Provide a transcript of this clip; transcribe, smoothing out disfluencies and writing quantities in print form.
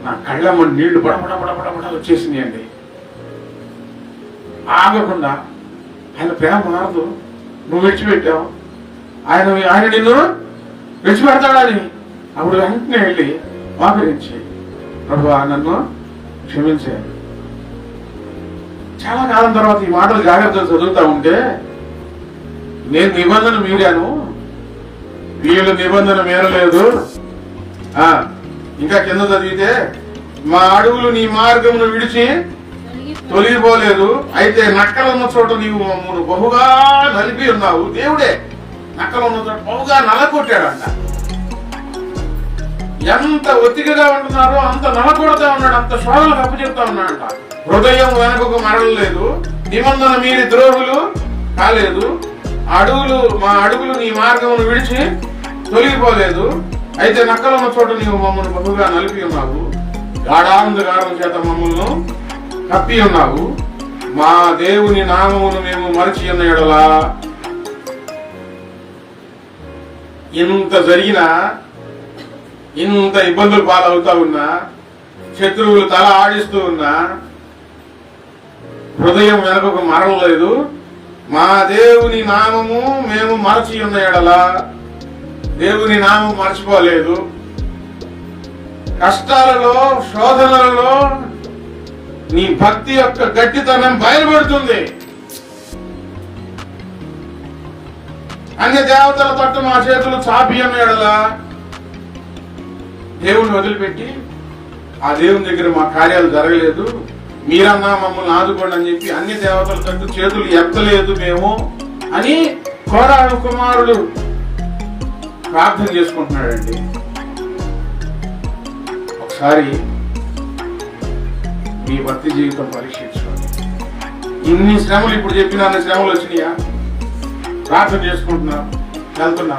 నా కళ్ళమ్మ నీళ్లు బడబడ వచ్చేసినాయండి. ఆగకుండా ఆయన ప్రేమ మారదు. నువ్వు విడిచిపెట్టావు, ఆయన నిన్ను విడిచిపెడతాడని. అప్పుడు వెంటనే వెళ్ళి మోకరించి, ప్రభువా నన్ను క్షమించే. చాలా కాలం తర్వాత ఈ మాటలు జాగ్రత్తగా చదువుతా ఉంటే, నేను నిబంధన మీరాను, వీళ్ళు నిబంధన మీరలేదు. ఇంకా కింద చదివితే, మా అడుగులు నీ మార్గమును విడిచి తొలగిపోలేదు, అయితే నక్కలున్న చోట నీవు మమ్మల్ని బహుగా నలిపి ఉన్నావు. దేవుడే నక్కలున్న చోట బహుగా నలకొట్టాడంట. ఎంత ఒత్తిడిగా ఉంటున్నారో అంత నలకొడతా ఉన్నాడు, అంత శోధనకు అప్పచెప్తా ఉన్నాడంట. హృదయం వెనకకు మరలలేదు, నిబంధన మీరి ద్రోహులు కాలేదు, మా అడుగులు నీ మార్గమును విడిచి తొలగిపోలేదు, అయితే నక్కలున్న చోట నీవు మమ్మల్ని బహుగా నలిపి ఉన్నావు, గాఢాంధకారం చేత మమ్మల్ని కప్పి ఉన్నావు, మా దేవుని నామమును మేము మరచి ఉన్న ఎడలా. ఇంత జరిగినా, ఇంత ఇబ్బందులు పాలవుతా ఉన్నా, శత్రువులు తల ఆడిస్తూ ఉన్నా, హృదయం వెనకకు మరవలేదు, మా దేవుని నామము మేము మరచి ఉన్న ఎడలా. దేవుని నామం మర్చిపోలేదు. కష్టాలలో, శోధనలలో నీ భక్తి యొక్క గట్టితనం బయలుపడుతుంది. అన్య దేవతల తట్టు మా చేతులు చాపి అన్న ఎడలా, దేవుణ్ణి వదిలిపెట్టి ఆ దేవుని దగ్గర మా కార్యాలు జరగలేదు, మీరన్నా మమ్మల్ని ఆదుకోండి అని చెప్పి అన్ని దేవతల తట్టు చేతులు ఎత్తలేదు మేము అని కోరాను కుమారుడు ప్రార్థన చేసుకుంటున్నాడండి. ఒకసారి మీ భక్తి జీవితం పరీక్షించుకోండి. ఇన్ని శ్రమలు ఇప్పుడు చెప్పిన అన్ని శ్రమలు వచ్చినాయా? ప్రార్థన చేసుకుంటున్నా, వెళ్తున్నా.